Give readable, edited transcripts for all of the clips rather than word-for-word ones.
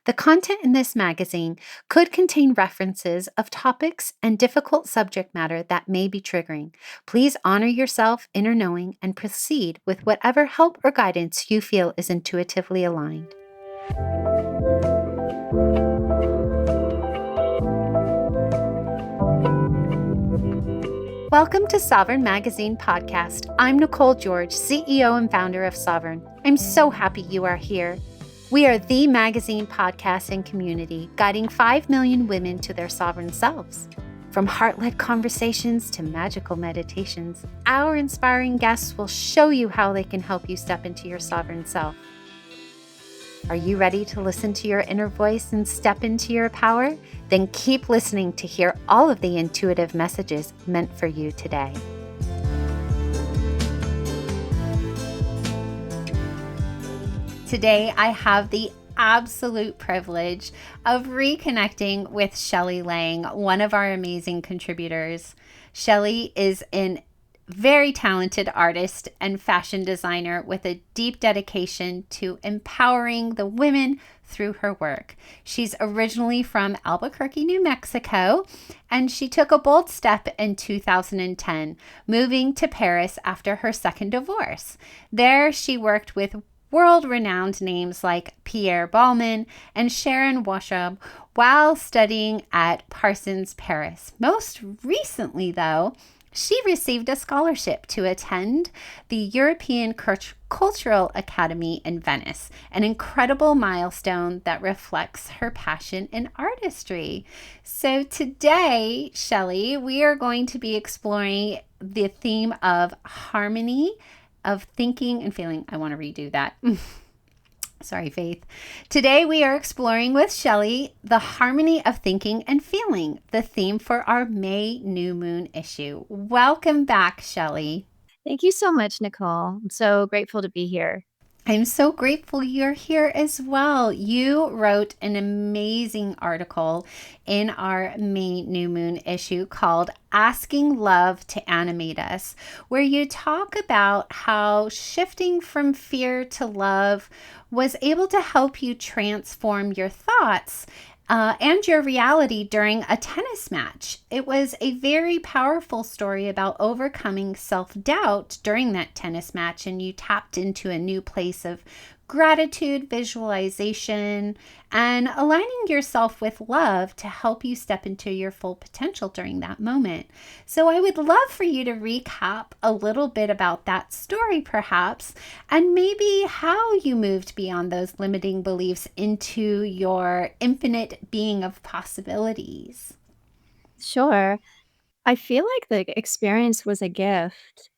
The content in this magazine could contain references of topics and difficult subject matter that may be triggering. Please honor yourself, inner knowing, and proceed with whatever help or guidance you feel is intuitively aligned. Welcome to Sovereign Magazine Podcast. I'm Nicole George, CEO and founder of Sovereign. I'm so happy you are here. We are the magazine podcast and community guiding 5 million women to their sovereign selves. From heart-led conversations to magical meditations, our inspiring guests will show you how they can help you step into your sovereign self. Are you ready to listen to your inner voice and step into your power? Then keep listening to hear all of the intuitive messages meant for you today. Today, I have the absolute privilege of reconnecting with Shelly Lang, one of our amazing contributors. Shelly is an very talented artist and fashion designer with a deep dedication to empowering the women through her work. She's originally from Albuquerque, New Mexico, and she took a bold step in 2010, moving to Paris after her second divorce. There, she worked with world-renowned names like Pierre Balmain and Sharon Washab while studying at Parsons, Paris. Most recently, though, she received a scholarship to attend the European Cultural Academy in Venice, an incredible milestone that reflects her passion in artistry. So today, Shelly, we are going to be exploring the theme of harmony of thinking and feeling. I want to redo that. Sorry, Faith. Today we are exploring with Shelly the harmony of thinking and feeling, the theme for our May new moon issue. Welcome back, Shelly. Thank you so much, Nicole. I'm so grateful to be here. I'm so grateful you're here as well. You wrote an amazing article in our May New Moon issue called Asking Love to Animate Us, where you talk about how shifting from fear to love was able to help you transform your thoughts and your reality during a tennis match. It was a very powerful story about overcoming self-doubt during that tennis match, and you tapped into a new place of gratitude, visualization, and aligning yourself with love to help you step into your full potential during that moment. So I would love for you to recap a little bit about that story, perhaps, and maybe how you moved beyond those limiting beliefs into your infinite being of possibilities. Sure. I feel like the experience was a gift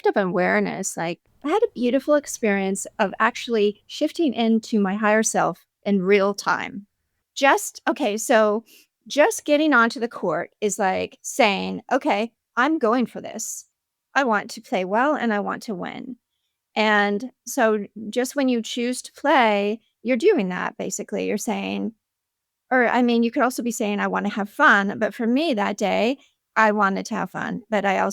of awareness. Like I had a beautiful experience of actually shifting into my higher self in real time. So just getting onto the court is like saying, okay, I'm going for this. I want to play well and I want to win. And so just when you choose to play, you're doing that basically. You're saying, or I mean, you could also be saying, I want to have fun. But for me that day, I wanted to have fun, but I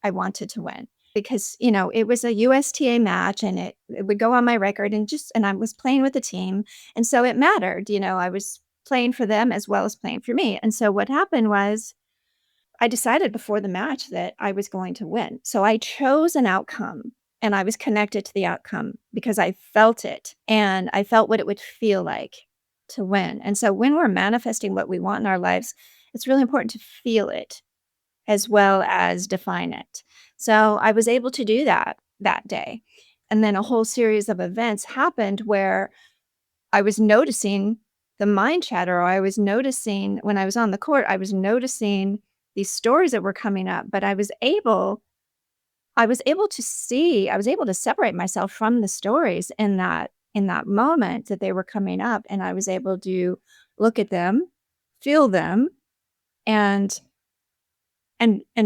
wanted to win because, it was a USTA match and it would go on my record and I was playing with the team. And so it mattered, I was playing for them as well as playing for me. And so what happened was I decided before the match that I was going to win. So I chose an outcome and I was connected to the outcome because I felt it and I felt what it would feel like to win. And so when we're manifesting what we want in our lives, it's really important to feel it as well as define it. So I was able to do that day. And then a whole series of events happened where I was noticing the mind chatter, or I was noticing when I was on the court, I was noticing these stories that were coming up, but I was able to see, I was able to separate myself from the stories in that moment that they were coming up. And I was able to look at them, feel them, and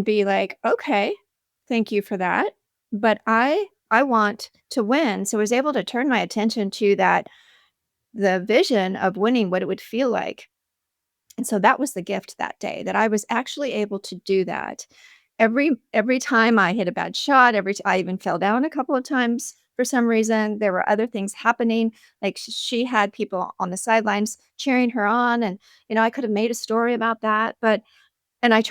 be like, okay, thank you for that. But I want to win. So I was able to turn my attention to the vision of winning, what it would feel like. And so that was the gift that day, that I was actually able to do that. Every time I hit a bad shot, I even fell down a couple of times for some reason. There were other things happening. Like she had people on the sidelines cheering her on. And, I could have made a story about that. And I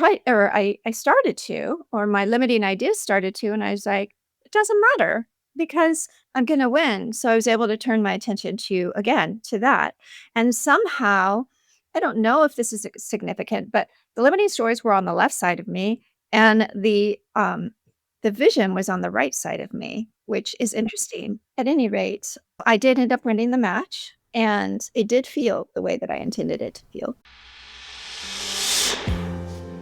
started to, or my limiting ideas started to, and I was like, it doesn't matter because I'm going to win. So I was able to turn my attention to that. And somehow, I don't know if this is significant, but the limiting stories were on the left side of me and the vision was on the right side of me, which is interesting. At any rate, I did end up winning the match and it did feel the way that I intended it to feel.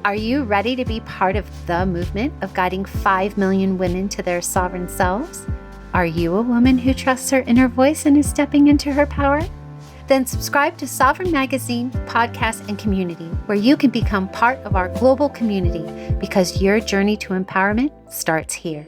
Are you ready to be part of the movement of guiding 5 million women to their sovereign selves? Are you a woman who trusts her inner voice and is stepping into her power? Then subscribe to Sovereign Magazine, podcast, and community, where you can become part of our global community because your journey to empowerment starts here.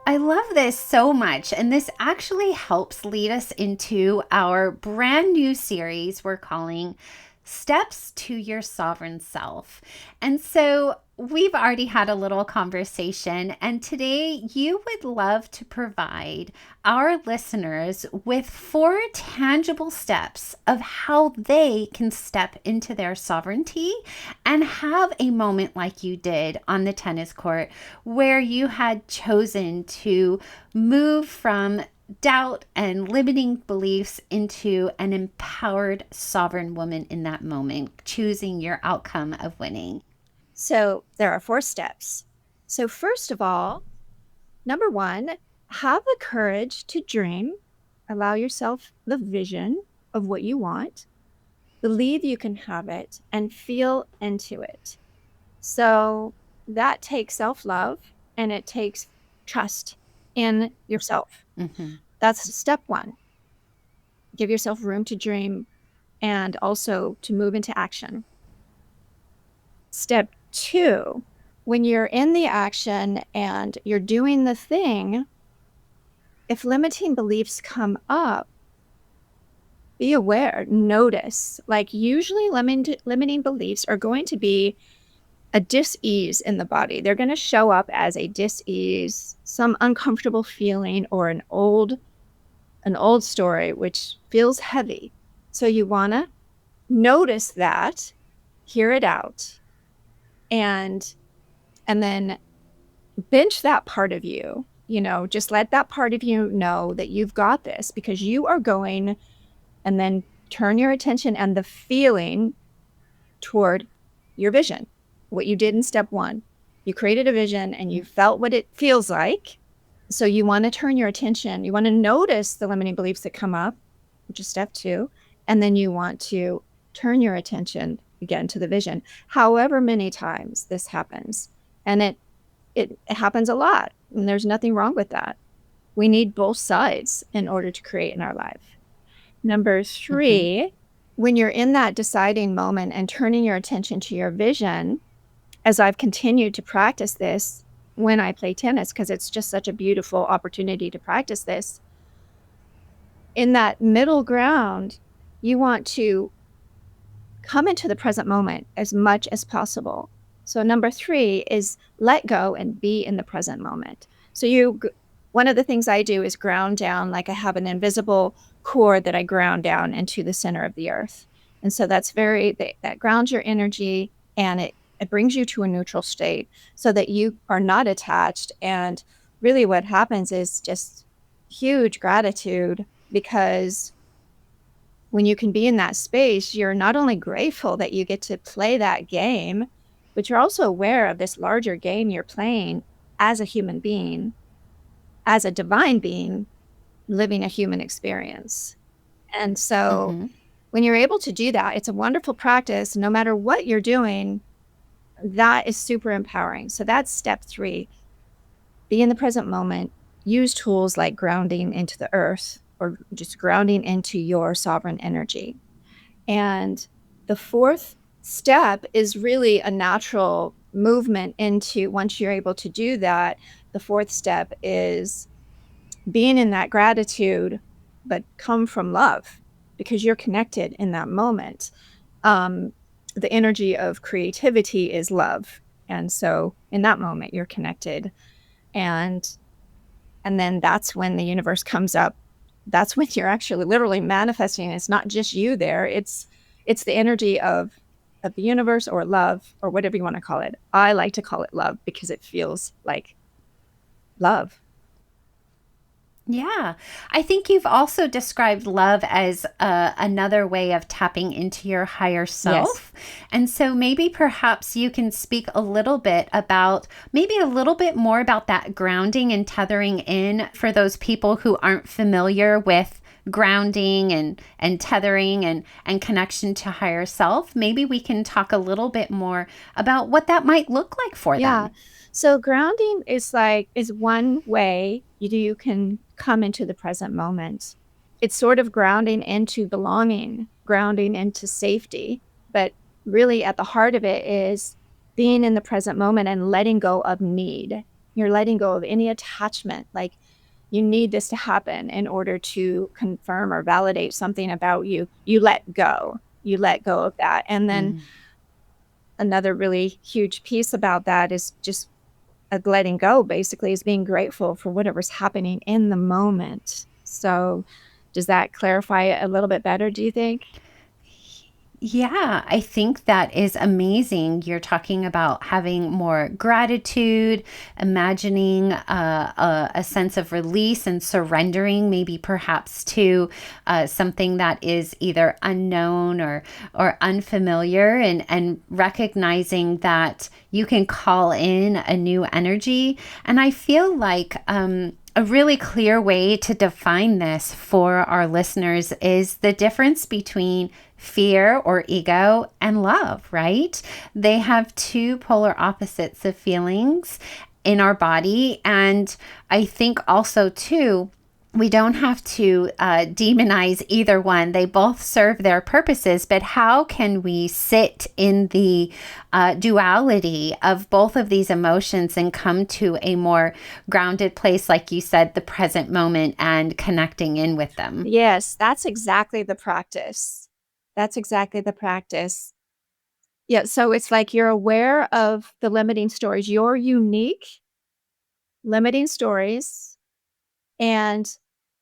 I love this so much, and this actually helps lead us into our brand new series we're calling Steps to Your Sovereign Self. And so we've already had a little conversation, and today you would love to provide our listeners with 4 tangible steps of how they can step into their sovereignty and have a moment like you did on the tennis court where you had chosen to move from doubt and limiting beliefs into an empowered sovereign woman in that moment, choosing your outcome of winning. So there are 4 steps. So first of all, number 1, have the courage to dream. Allow yourself the vision of what you want. Believe you can have it and feel into it. So that takes self-love and it takes trust in yourself. Mm-hmm. That's step 1. Give yourself room to dream and also to move into action. Step 2, when you're in the action and you're doing the thing, if limiting beliefs come up, be aware, notice. Like usually limiting beliefs are going to be a dis-ease in the body. They're going to show up as a dis-ease, some uncomfortable feeling, or an old story which feels heavy. So you want to notice that, hear it out, and then bench that part of you. Just let that part of you know that you've got this, because you are going, and then turn your attention and the feeling toward your vision. What you did in step 1, you created a vision and you felt what it feels like. So you want to turn your attention, you want to notice the limiting beliefs that come up, which is step 2. And then you want to turn your attention again to the vision, however many times this happens. And it happens a lot, and there's nothing wrong with that. We need both sides in order to create in our life. Number 3, when you're in that deciding moment and turning your attention to your vision, as I've continued to practice this when I play tennis, because it's just such a beautiful opportunity to practice this, in that middle ground, you want to come into the present moment as much as possible. So number 3 is let go and be in the present moment. So one of the things I do is ground down, like I have an invisible cord that I ground down into the center of the earth. And so that grounds your energy, and it brings you to a neutral state so that you are not attached. And really what happens is just huge gratitude, because when you can be in that space, you're not only grateful that you get to play that game, but you're also aware of this larger game you're playing as a human being, as a divine being living a human experience. And so when you're able to do that, it's a wonderful practice. No matter what you're doing, that is super empowering. So that's step 3. Be in the present moment. Use tools like grounding into the earth, or just grounding into your sovereign energy. And the 4th step is really a natural movement into, once you're able to do that, the 4th step is being in that gratitude, but come from love, because you're connected in that moment. the energy of creativity is love. And so in that moment, you're connected. And then that's when the universe comes up. That's when you're actually literally manifesting. It's not just you there. It's the energy of the universe, or love, or whatever you want to call it. I like to call it love because it feels like love. Yeah. I think you've also described love as another way of tapping into your higher Yes. self. And so maybe perhaps you can speak a little bit about, maybe a little bit more about that grounding and tethering in for those people who aren't familiar with grounding and tethering and connection to higher self. Maybe we can talk a little bit more about what that might look like for Yeah. them. So grounding is one way you can come into the present moment. It's sort of grounding into belonging, grounding into safety, but really at the heart of it is being in the present moment and letting go of need. You're letting go of any attachment, like you need this to happen in order to confirm or validate something about you. You let go. You let go of that. And then Mm. another really huge piece about that is just letting go, basically, is being grateful for whatever's happening in the moment. So does that clarify it a little bit better, do you think? Yeah, I think that is amazing. You're talking about having more gratitude, imagining a sense of release and surrendering, maybe perhaps to something that is either unknown or unfamiliar, and recognizing that you can call in a new energy. And I feel like a really clear way to define this for our listeners is the difference between fear or ego and love, right? They have two polar opposites of feelings in our body. And I think also, too, we don't have to demonize either one. They both serve their purposes, but how can we sit in the duality of both of these emotions and come to a more grounded place, like you said, the present moment, and connecting in with them? Yes, that's exactly the practice. That's exactly the practice. Yeah, so it's like you're aware of the limiting stories, your unique limiting stories, and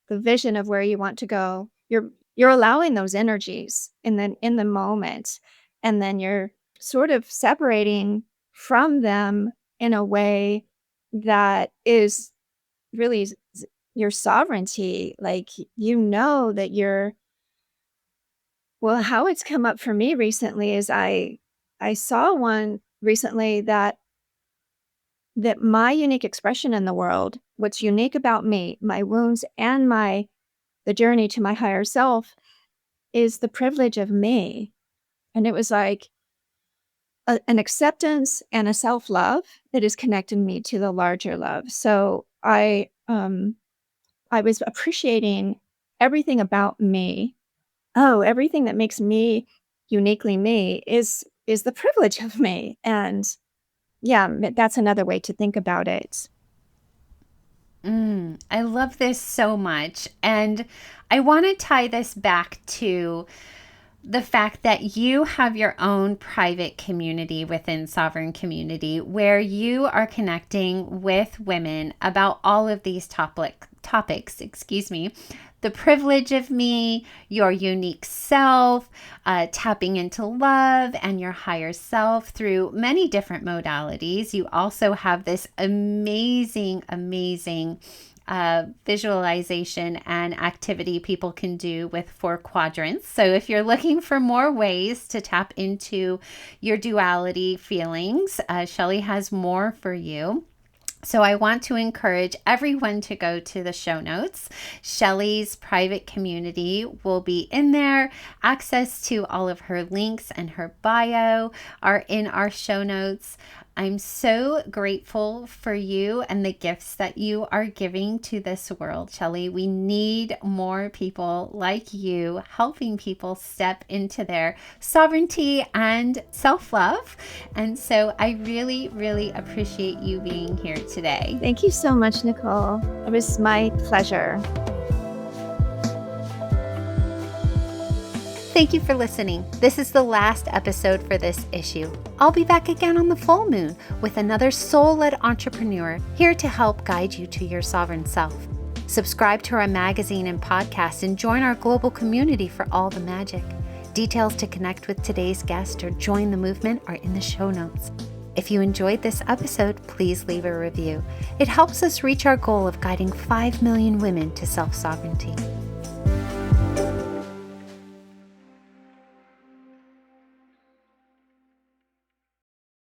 the vision of where you want to go. You're allowing those energies in the moment, and then you're sort of separating from them in a way that is really your sovereignty. Like, you know that you're, well, how it's come up for me recently is I saw one recently that my unique expression in the world, what's unique about me, my wounds and the journey to my higher self, is the privilege of me. And it was like an acceptance and a self-love that is connecting me to the larger love. So I was appreciating everything about me. Oh, everything that makes me uniquely me is the privilege of me. And yeah, that's another way to think about it. I love this so much. And I want to tie this back to the fact that you have your own private community within Sovereign Community where you are connecting with women about all of these topics, excuse me, the privilege of me, your unique self, tapping into love and your higher self through many different modalities. You also have this amazing visualization and activity people can do with 4 quadrants. So if you're looking for more ways to tap into your duality feelings, Shelly has more for you. So I want to encourage everyone to go to the show notes. Shelly's private community will be in there. Access to all of her links and her bio are in our show notes. I'm so grateful for you and the gifts that you are giving to this world, Shelly. We need more people like you helping people step into their sovereignty and self-love. And so I really appreciate you being here today. Thank you so much, Nicole. It was my pleasure. Thank you for listening. This is the last episode for this issue. I'll be back again on the full moon with another soul-led entrepreneur here to help guide you to your sovereign self. Subscribe to our magazine and podcast and join our global community for all the magic. Details to connect with today's guest or join the movement are in the show notes. If you enjoyed this episode, please leave a review. It helps us reach our goal of guiding 5 million women to self-sovereignty.